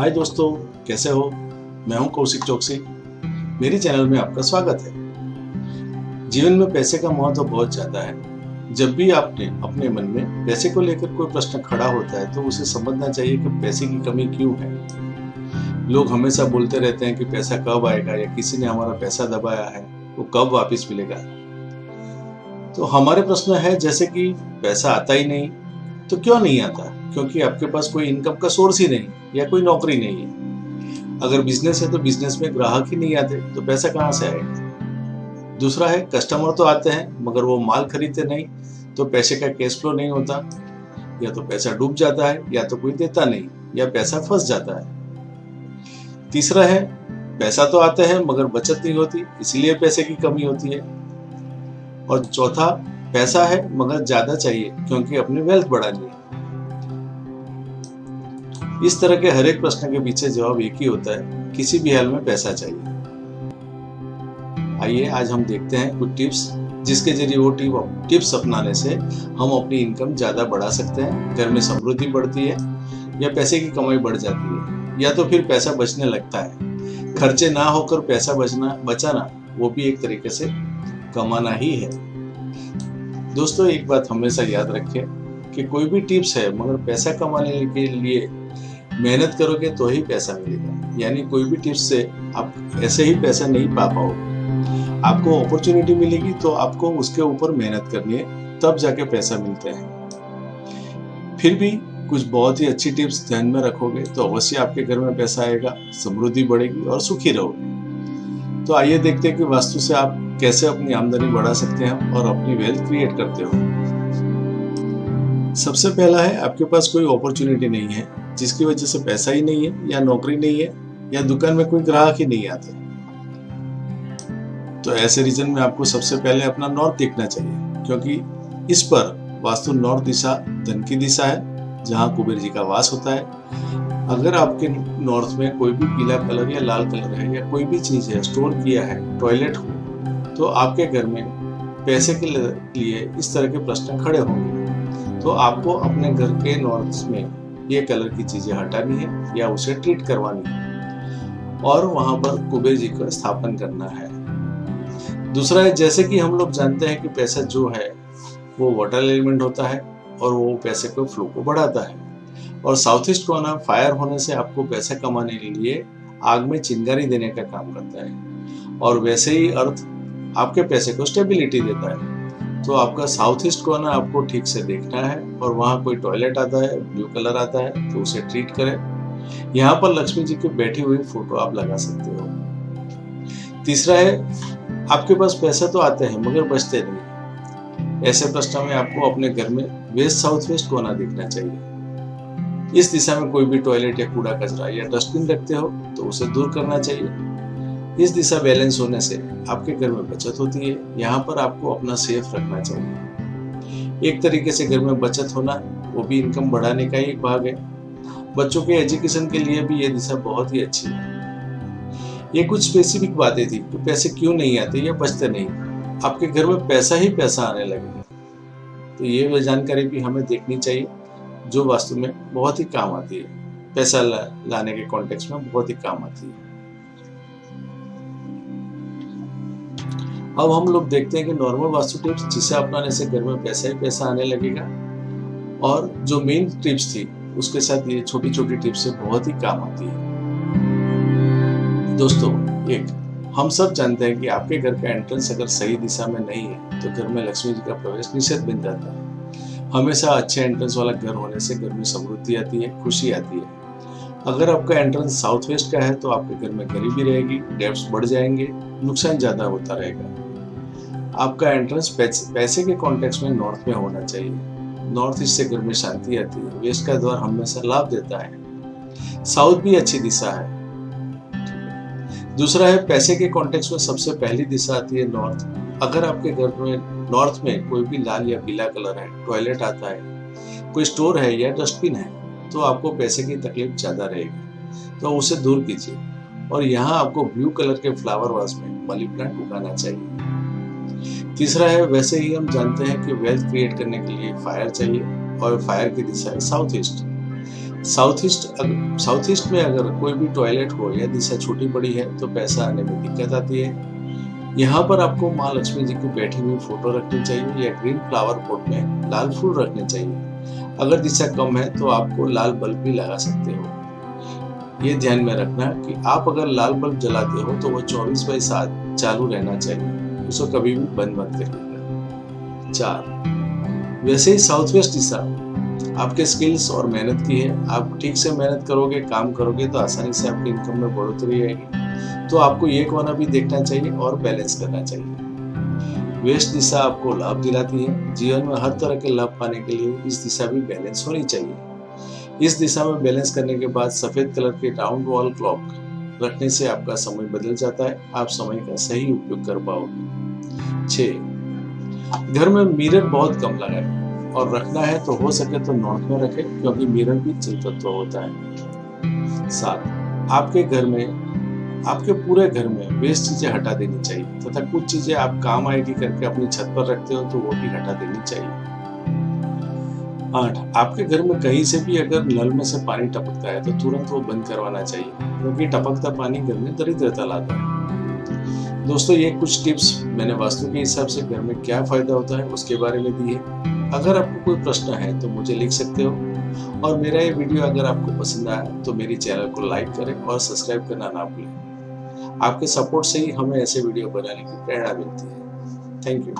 हाय दोस्तों, कैसे हो। मैं हूं कौशिक चौकसी। मेरे चैनल में आपका स्वागत है। जीवन में पैसे का महत्व बहुत ज़्यादा है। जब भी आपने अपने मन में पैसे को लेकर कोई प्रश्न खड़ा होता है तो उसे समझना चाहिए कि पैसे की कमी क्यों है। लोग हमेशा बोलते रहते हैं कि पैसा कब आएगा या किसी ने हमारा पैसा दबाया है, वो कब वापस मिलेगा। तो हमारे प्रश्न है जैसे कि पैसा आता ही नहीं तो क्यों नहीं आता? क्योंकि आपके पास कोई इनकम का सोर्स ही नहीं या कोई नौकरी नहीं है। अगर बिजनेस है तो बिजनेस में ग्राहक ही नहीं आते तो पैसा कहाँ से आएगा? दूसरा है कस्टमर तो आते हैं मगर वो माल खरीदते नहीं, तो पैसे का कैश फ्लो नहीं होता। या तो पैसा डूब जाता है या तो कोई देता नहीं या पैसा फंस जाता है। तीसरा है पैसा तो आते हैं मगर बचत नहीं होती, इसलिए पैसे की कमी होती है। और चौथा, पैसा है मगर ज्यादा चाहिए क्योंकि अपनी वेल्थ बढ़ानी है। इस तरह के हर एक प्रश्न के पीछे जवाब एक ही होता है, किसी भी हाल में पैसा चाहिए। आइए आज हम देखते हैं कुछ टिप्स जिसके जरिए वो टिप्स अपनाने से हम अपनी इनकम ज्यादा बढ़ा सकते हैं, घर में समृद्धि बढ़ती है या पैसे की कमाई बढ़ जाती है या तो फिर पैसा बचने लगता है। खर्चे ना होकर पैसा बचाना वो भी एक तरीके से कमाना ही है। दोस्तों, एक बात हमेशा याद रखें कि कोई भी टिप्स है मगर पैसा कमाने के लिए मेहनत करोगे तो ही पैसा मिलेगा। यानी कोई भी टिप्स से आप ऐसे ही पैसा नहीं पा पाओगे। आपको अपॉर्चुनिटी मिलेगी तो आपको उसके ऊपर मेहनत करनी है, तब जाके पैसा मिलता है। फिर भी कुछ बहुत ही अच्छी टिप्स ध्यान में रखोगे तो अवश्य आपके घर में पैसा आएगा, समृद्धि बढ़ेगी और सुखी रहोगे। तो आइए देखते हैं कि वास्तु से आप कैसे अपनी आमदनी बढ़ा सकते हैं और अपनी वेल्थ क्रिएट करते हो। सबसे पहला है, आपके पास कोई अपॉर्चुनिटी नहीं है जिसकी वजह से पैसा ही नहीं है या नौकरी नहीं है या दुकान में कोई ग्राहक ही नहीं आते। तो ऐसे रीजन में आपको सबसे पहले अपना नॉर्थ देखना चाहिए, क्योंकि इस पर वास्तु नॉर्थ दिशा धन की दिशा है जहाँ कुबेर जी का वास होता है। अगर आपके नॉर्थ में कोई भी पीला कलर या लाल कलर है या कोई भी चीज है स्टोर किया है, टॉयलेट हो, तो आपके घर में पैसे के लिए इस तरह के प्रश्न खड़े होंगे। तो आपको अपने घर के नॉर्थ में ये कलर की चीजें हटानी है या उसे ट्रीट करवानी है और वहां पर कुबेर जी का स्थापन करना है। दूसरा है, जैसे कि हम लोग जानते हैं कि पैसा जो है वो वाटर एलिमेंट होता है और वो पैसे को फ्लो को बढ़ाता है। और साउथ ईस्ट कोना फायर होने से आपको पैसा कमाने के लिए आग में चिंगारी देने का काम करता है। और वैसे ही अर्थ आपके पैसे को स्टेबिलिटी देता है। तो आपका साउथ ईस्ट कोना आपको ठीक से देखना है और वहाँ कोई टॉयलेट आता है, ब्लू कलर आता है तो उसे ट्रीट करें। यहाँ पर लक्ष्मी जी की बैठी हुई फोटो आप लगा सकते हो। तीसरा है, आपके पास पैसा तो आते हैं मगर बचते नहीं। ऐसे प्रश्न में आपको अपने घर में वेस्ट साउथ वेस्ट कोना देखना चाहिए। इस दिशा में कोई भी टॉयलेट या कूड़ा कचरा या डस्टबिन रखते हो तो उसे दूर करना चाहिए। इस दिशा बैलेंस होने से आपके घर में बचत होती है। यहाँ पर आपको अपना सेफ रखना चाहिए। एक तरीके से घर में बचत होना वो भी इनकम बढ़ाने का ही भाग है। बच्चों के एजुकेशन के लिए भी ये दिशा बहुत ही अच्छी है। ये कुछ स्पेसिफिक बातें थी कि पैसे क्यों नहीं आते या बचते नहीं। आपके घर में पैसा ही पैसा आने लगेगा। तो ये जानकारी भी हमें देखनी चाहिए जो वास्तु में बहुत ही काम आती है। पैसा लाने के कॉन्टेक्स्ट में बहुत ही काम आती है। अब हम लोग देखते हैं कि नॉर्मल वास्तु टिप्स जिसे अपनाने से घर में पैसा ही पैसा आने लगेगा, और जो मेन टिप्स थी उसके साथ ये छोटी छोटी टिप्स से बहुत ही काम आती है। दोस्तों, एक हम सब जानते हैं कि आपके घर का एंट्रेंस अगर सही दिशा में नहीं है तो घर में लक्ष्मी जी का प्रवेश निषेध बन जाता है। हमेशा अच्छे एंट्रेंस वाला घर होने से घर में समृद्धि आती है, खुशी आती है। अगर आपका एंट्रेंस साउथ वेस्ट का है तो आपके घर में गरीबी रहेगी, डेब्ट्स बढ़ जाएंगे, नुकसान ज्यादा होता रहेगा। आपका एंट्रेंस पैसे के कॉन्टेक्स्ट में नॉर्थ में होना चाहिए। नॉर्थ ईस्ट से घर में शांति आती है। वेस्ट का द्वार हमेशा लाभ देता है। साउथ भी अच्छी दिशा है। दूसरा है, पैसे के कॉन्टेक्स्ट में सबसे पहली दिशा आती है नॉर्थ। अगर आपके घर में नॉर्थ में कोई भी लाल या पीला कलर है, टॉयलेट आता है, कोई स्टोर है या डस्टबिन है, तो आपको पैसे की तकलीफ ज्यादा रहेगी, तो उसे दूर कीजिए। और यहाँ आपको ब्लू कलर के फ्लावर वास में मनी प्लांट उगाना चाहिए। तीसरा है, वैसे ही हम जानते हैं कि वेल्थ क्रिएट करने के लिए फायर चाहिए और फायर की दिशा है साउथ ईस्ट। साउथ ईस्ट में अगर कोई भी टॉयलेट हो या दिशा छोटी बड़ी है तो पैसा आने में दिक्कत आती है। यहाँ पर आपको माँ लक्ष्मी जी की बैठी हुई फोटो रखनी चाहिए या ग्रीन फ्लावर पॉट में लाल फूल रखने चाहिए। अगर दिशा कम है तो आपको लाल बल्ब भी लगा सकते हो। ये ध्यान में रखना कि आप अगर लाल बल्ब जलाते हो तो वो 24/7 चालू रहना चाहिए, उसको कभी भी बंद मत करिएगा। 4, वैसे ही साउथ वेस्ट दिशा आपके स्किल्स और मेहनत की है। आप ठीक से मेहनत करोगे, काम करोगे तो आसानी से आपकी इनकम में बढ़ोतरी आएगी। तो आपको ये कोना भी देखना चाहिए और बैलेंस करना चाहिए। वेस्ट दिशा आपको लाभ दिलाती है। जीवन में हर तरह के लाभ पाने के लिए इस दिशा भी बैलेंस होनी चाहिए। इस दिशा में बैलेंस करने के बाद सफेद कलर के राउंड वॉल क्लॉक रखने से आपका समय बदल जाता है, आप समय का सही उपयोग कर पाओगे। 6, घर में मिरर बहुत कम लगाएं और रखना है तो हो सके तो नॉर्थ में रखें, क्योंकि मिरर भी जल तत्व होता है। 7, आपके पूरे घर में वेस्ट चीजें हटा देनी चाहिए तथा कुछ चीजें आप काम आएगी करके अपनी छत पर रखते हो तो वो भी हटा देनी चाहिए। 8, आपके घर में कहीं से भी अगर नल में से पानी टपकता है तो तुरंत वो बंद करवाना चाहिए, क्योंकि टपकता पानी घर में दरिद्रता लाता है। दोस्तों, ये कुछ टिप्स मैंने वास्तु के हिसाब से घर में क्या फायदा होता है उसके बारे में दी है। अगर आपको कोई प्रश्न है तो मुझे लिख सकते हो, और मेरा ये वीडियो अगर आपको पसंद आया तो मेरी चैनल को लाइक करें और सब्सक्राइब करना ना भूलें। आपके सपोर्ट से ही हमें ऐसे वीडियो बनाने की प्रेरणा मिलती है। Thank you.